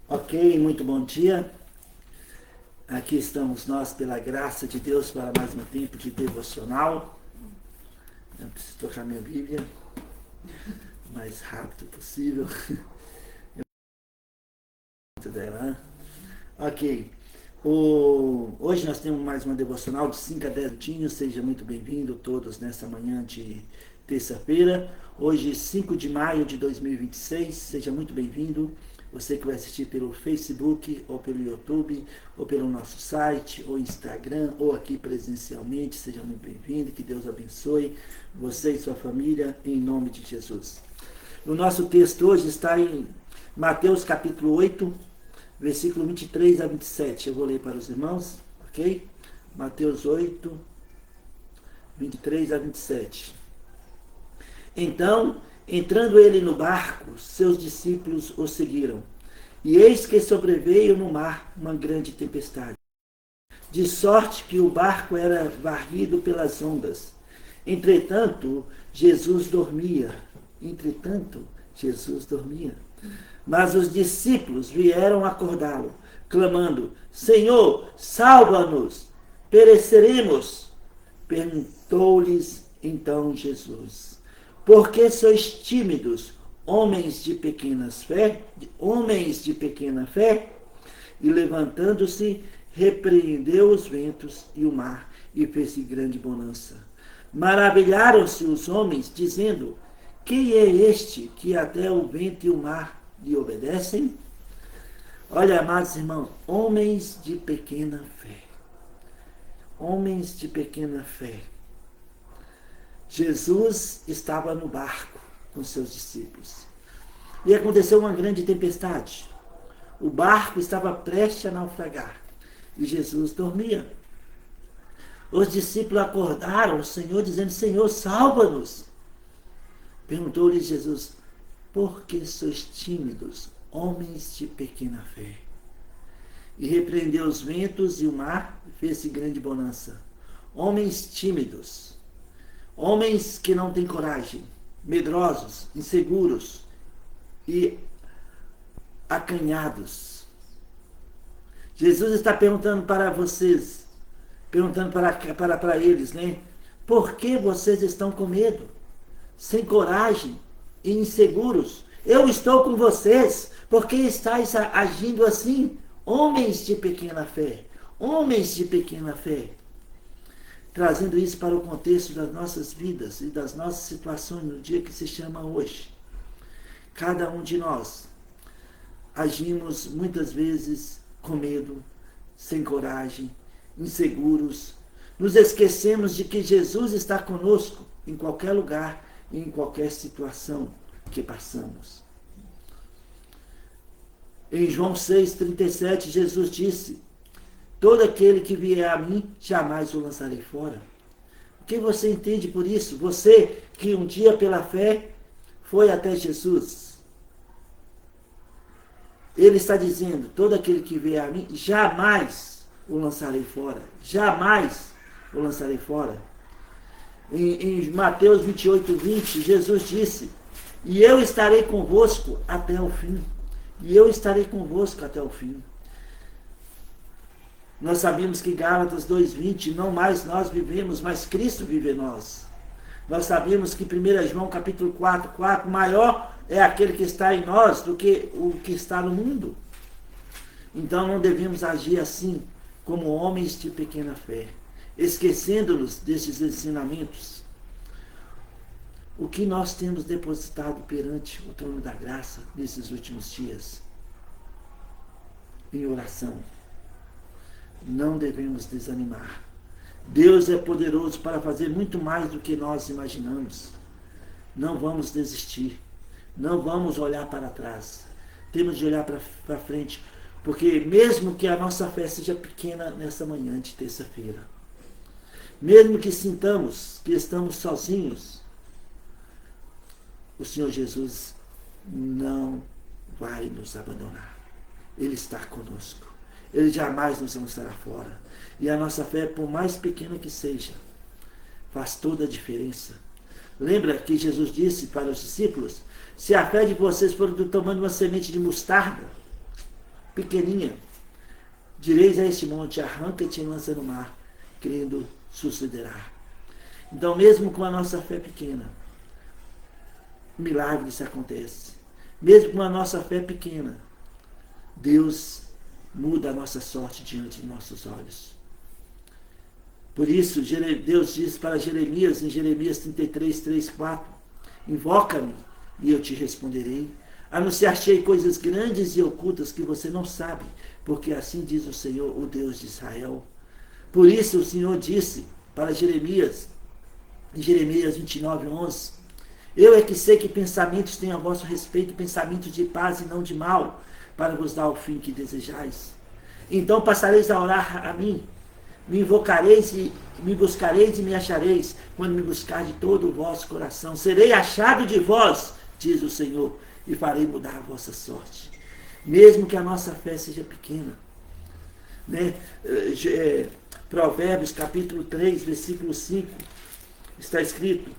Ok, muito bom dia. Aqui estamos nós, pela graça de Deus, para mais um tempo de devocional. Eu preciso tocar minha Bíblia o mais rápido possível. Ok. Hoje nós temos mais uma devocional de 5 a 10 minutinhos. Seja muito bem-vindo todos nessa manhã de terça-feira. Hoje, 5 de maio de 2026. Seja muito bem-vindo. Você que vai assistir pelo Facebook, ou pelo YouTube, ou pelo nosso site, ou Instagram, ou aqui presencialmente, seja muito bem-vindo. Que Deus abençoe você e sua família, em nome de Jesus. O nosso texto hoje está em Mateus capítulo 8, versículo 23 a 27. Eu vou ler para os irmãos, ok? Mateus 8, 23 a 27. Então, entrando ele no barco, seus discípulos o seguiram. E eis que sobreveio no mar uma grande tempestade, de sorte que o barco era varrido pelas ondas. Entretanto, Jesus dormia. Mas os discípulos vieram acordá-lo, clamando: Senhor, salva-nos, pereceremos. Perguntou-lhes então Jesus: Por que sois tímidos, homens de pequena fé? E levantando-se, repreendeu os ventos e o mar, e fez grande bonança. Maravilharam-se os homens, dizendo: Quem é este que até o vento e o mar lhe obedecem? Olha, amados irmãos, homens de pequena fé. Homens de pequena fé. Jesus estava no barco com seus discípulos. E aconteceu uma grande tempestade. O barco estava prestes a naufragar. E Jesus dormia. Os discípulos acordaram o Senhor, dizendo: Senhor, salva-nos. Perguntou-lhe Jesus: Por que sois tímidos, homens de pequena fé? E repreendeu os ventos e o mar, e fez-se grande bonança. Homens tímidos, homens que não têm coragem, medrosos, inseguros e acanhados. Jesus está perguntando para vocês, perguntando para eles, né? Por que vocês estão com medo, sem coragem e inseguros? Eu estou com vocês. Por que estáis agindo assim? Homens de pequena fé. Homens de pequena fé. Trazendo isso para o contexto das nossas vidas e das nossas situações no dia que se chama hoje. Cada um de nós agimos muitas vezes com medo, sem coragem, inseguros. Nos esquecemos de que Jesus está conosco em qualquer lugar e em qualquer situação que passamos. Em João 6,37, Jesus disse: Todo aquele que vier a mim, jamais o lançarei fora. O que você entende por isso? Você que um dia pela fé foi até Jesus. Ele está dizendo: todo aquele que vier a mim, jamais o lançarei fora. Jamais o lançarei fora. Em Mateus 28:20, Jesus disse: E eu estarei convosco até o fim. E eu estarei convosco até o fim. Nós sabemos que Gálatas 2:20, não mais nós vivemos, mas Cristo vive em nós. Nós sabemos que 1 João capítulo 4:4, maior é aquele que está em nós do que o que está no mundo. Então não devemos agir assim, como homens de pequena fé, esquecendo-nos desses ensinamentos. O que nós temos depositado perante o trono da graça nesses últimos dias? Em oração. Não devemos desanimar. Deus é poderoso para fazer muito mais do que nós imaginamos. Não vamos desistir. Não vamos olhar para trás. Temos de olhar para frente. Porque mesmo que a nossa fé seja pequena nessa manhã de terça-feira, mesmo que sintamos que estamos sozinhos, o Senhor Jesus não vai nos abandonar. Ele está conosco. Ele jamais nos lançará fora. E a nossa fé, por mais pequena que seja, faz toda a diferença. Lembra que Jesus disse para os discípulos: se a fé de vocês for do tamanho de uma semente de mostarda, pequeninha, direis a este monte, arranca-te e lança no mar, crendo sucederá. Então, mesmo com a nossa fé pequena, milagres acontecem. Mesmo com a nossa fé pequena, Deus muda a nossa sorte diante de nossos olhos. Por isso, Deus diz para Jeremias, em Jeremias 33, 3, 4, invoca-me e eu te responderei. Anunciar-te-ei coisas grandes e ocultas que você não sabe, porque assim diz o Senhor, o Deus de Israel. Por isso o Senhor disse para Jeremias, em Jeremias 29, 11, eu é que sei que pensamentos tenho a vosso respeito, pensamentos de paz e não de mal, para vos dar o fim que desejais. Então passareis a orar a mim, me invocareis e me buscareis e me achareis, quando me buscar de todo o vosso coração. Serei achado de vós, diz o Senhor, e farei mudar a vossa sorte. Mesmo que a nossa fé seja pequena. Né? Provérbios capítulo 3, versículo 5, está escrito,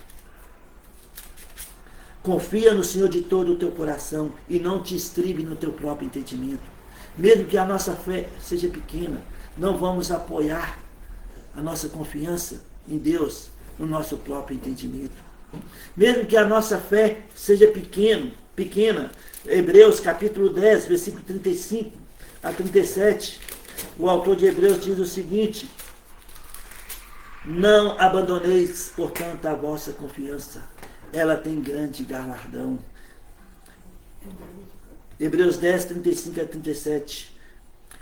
confia no Senhor de todo o teu coração e não te estribe no teu próprio entendimento. Mesmo que a nossa fé seja pequena, não vamos apoiar a nossa confiança em Deus no nosso próprio entendimento. Mesmo que a nossa fé seja pequena, Hebreus capítulo 10, versículo 35 a 37, o autor de Hebreus diz o seguinte, não abandoneis, portanto, a vossa confiança, ela tem grande galardão. Hebreus 10, 35 a 37.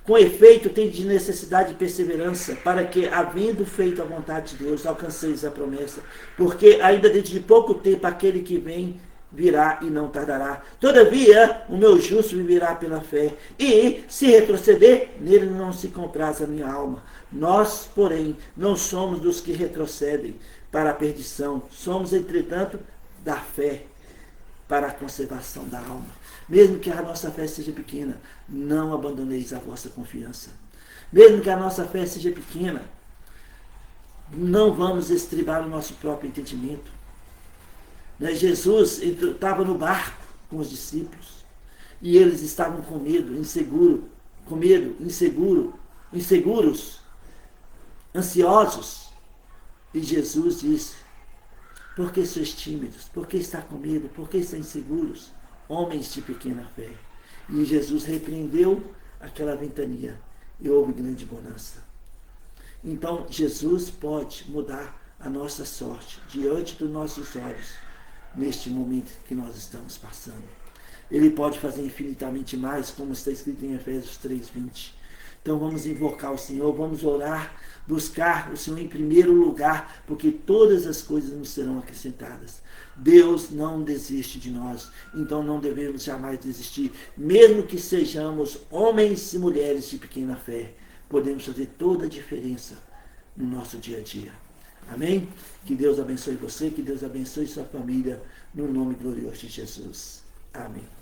Com efeito, tem de necessidade de perseverança, para que, havendo feito a vontade de Deus, alcanceis a promessa. Porque ainda dentro de pouco tempo, aquele que vem virá e não tardará. Todavia, o meu justo viverá pela fé. E, se retroceder, nele não se compraz a minha alma. Nós, porém, não somos dos que retrocedem para a perdição. Somos, entretanto, da fé para a conservação da alma. Mesmo que a nossa fé seja pequena, não abandoneis a vossa confiança. Mesmo que a nossa fé seja pequena, não vamos estribar o nosso próprio entendimento. Jesus estava no barco com os discípulos e eles estavam com medo, inseguros, ansiosos. E Jesus disse, por que sois tímidos? Por que está com medo? Por que estão inseguros? Homens de pequena fé. E Jesus repreendeu aquela ventania e houve grande bonança. Então, Jesus pode mudar a nossa sorte diante dos nossos olhos, neste momento que nós estamos passando. Ele pode fazer infinitamente mais, como está escrito em Efésios 3:20. Então vamos invocar o Senhor, vamos orar, buscar o Senhor em primeiro lugar, porque todas as coisas nos serão acrescentadas. Deus não desiste de nós, então não devemos jamais desistir. Mesmo que sejamos homens e mulheres de pequena fé, podemos fazer toda a diferença no nosso dia a dia. Amém? Que Deus abençoe você, que Deus abençoe sua família, no nome glorioso de Jesus. Amém.